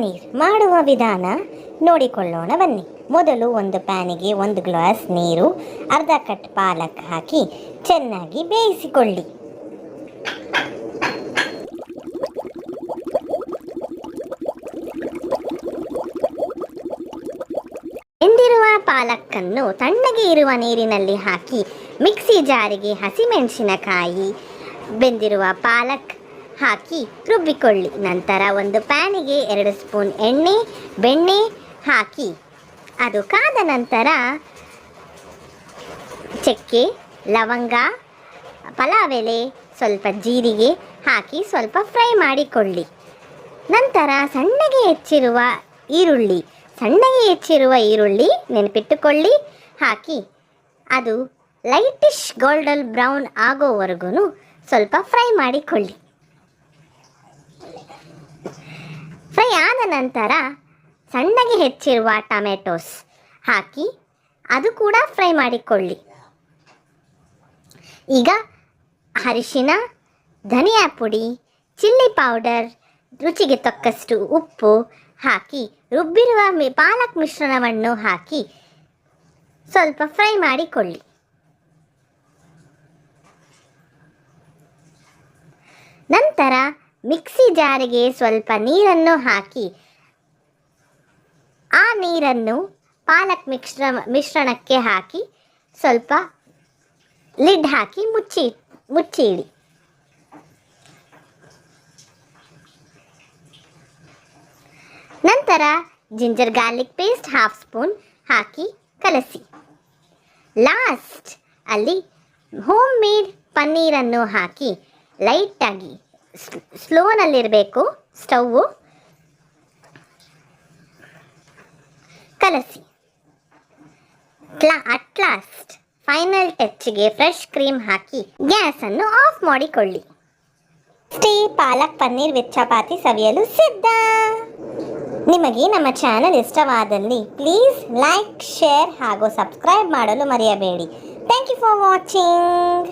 ಪನ್ನೀರ್ ಮಾಡುವ ವಿಧಾನ ನೋಡಿಕೊಳ್ಳೋಣ ಬನ್ನಿ. ಮೊದಲು ಒಂದು ಪ್ಯಾನಿಗೆ 1 ಗ್ಲಾಸ್ ನೀರು, ಅರ್ಧ ಕಟ್ ಪಾಲಕ್ ಹಾಕಿ ಚೆನ್ನಾಗಿ ಬೇಯಿಸಿಕೊಳ್ಳಿ. ಬೆಂದಿರುವ ಪಾಲಕ್ಕನ್ನು ತಣ್ಣಗೆ ಇರುವ ನೀರಿನಲ್ಲಿ ಹಾಕಿ ಮಿಕ್ಸಿ ಜಾರಿಗೆ ಹಸಿಮೆಣಸಿನಕಾಯಿ, ಬೆಂದಿರುವ ಪಾಲಕ್ ಹಾಕಿ ರುಬ್ಬಿಕೊಳ್ಳಿ. ನಂತರ ಒಂದು ಪ್ಯಾನಿಗೆ 2 ಸ್ಪೂನ್ ಬೆಣ್ಣೆ ಹಾಕಿ ಅದು ಕಾದ ನಂತರ ಚಕ್ಕೆ, ಲವಂಗ, ಪಲಾವ್ ಎಲೆ, ಸ್ವಲ್ಪ ಜೀರಿಗೆ ಹಾಕಿ ಸ್ವಲ್ಪ ಫ್ರೈ ಮಾಡಿಕೊಳ್ಳಿ. ನಂತರ ಸಣ್ಣಗೆ ಹೆಚ್ಚಿರುವ ಈರುಳ್ಳಿ ನೆನಪಿಟ್ಟುಕೊಳ್ಳಿ ಹಾಕಿ ಅದು ಲೈಟಿಶ್ ಗೋಲ್ಡನ್ ಬ್ರೌನ್ ಆಗೋವರೆಗೂ ಸ್ವಲ್ಪ ಫ್ರೈ ಮಾಡಿಕೊಳ್ಳಿ. ಫ್ರೈ ಆದ ನಂತರ ಸಣ್ಣಗೆ ಹೆಚ್ಚಿರುವ ಟೊಮೆಟೊಸ್ ಹಾಕಿ ಅದು ಕೂಡ ಫ್ರೈ ಮಾಡಿಕೊಳ್ಳಿ. ಈಗ ಅರಿಶಿನ, ಧನಿಯಾ ಪುಡಿ, ಚಿಲ್ಲಿ ಪೌಡರ್, ರುಚಿಗೆ ತಕ್ಕಷ್ಟು ಉಪ್ಪು ಹಾಕಿ ರುಬ್ಬಿರುವ ಪಾಲಕ್ ಮಿಶ್ರಣವನ್ನು ಹಾಕಿ ಸ್ವಲ್ಪ ಫ್ರೈ ಮಾಡಿಕೊಳ್ಳಿ. ನಂತರ ಮಿಕ್ಸಿ ಜಾರಿಗೆ ಸ್ವಲ್ಪ ನೀರನ್ನು ಹಾಕಿ ಆ ನೀರನ್ನು ಪಾಲಕ್ ಮಿಶ್ರಣಕ್ಕೆ ಹಾಕಿ ಸ್ವಲ್ಪ ಲಿಡ್ ಹಾಕಿ ಮುಚ್ಚಿಡಿ. ನಂತರ ಜಿಂಜರ್ ಗಾರ್ಲಿಕ್ ಪೇಸ್ಟ್ 1/2 ಸ್ಪೂನ್ ಹಾಕಿ ಕಲಸಿ. ಲಾಸ್ಟ್ ಅಲ್ಲಿ ಹೋಮ್ ಮೇಡ್ ಪನ್ನೀರನ್ನು ಹಾಕಿ ಲೈಟಾಗಿ ಸ್ಲೋನಲ್ಲಿರಬೇಕು ಸ್ಟವ್ವು, ಕಲಸಿ. ಅಟ್ ಲಾಸ್ಟ್ ಫೈನಲ್ ಟಚ್ಗೆ ಫ್ರೆಶ್ ಕ್ರೀಮ್ ಹಾಕಿ ಗ್ಯಾಸನ್ನು ಆಫ್ ಮಾಡಿಕೊಳ್ಳಿ. ಅಷ್ಟೇ, ಪಾಲಕ್ ಪನ್ನೀರ್ ವಿತ್ ಚಪಾತಿ ಸವಿಯಲು ಸಿದ್ಧ. ನಿಮಗೆ ನಮ್ಮ ಚಾನಲ್ ಇಷ್ಟವಾದಲ್ಲಿ ಪ್ಲೀಸ್ ಲೈಕ್, ಶೇರ್ ಹಾಗೂ ಸಬ್ಸ್ಕ್ರೈಬ್ ಮಾಡಲು ಮರೆಯಬೇಡಿ. Thank you for watching.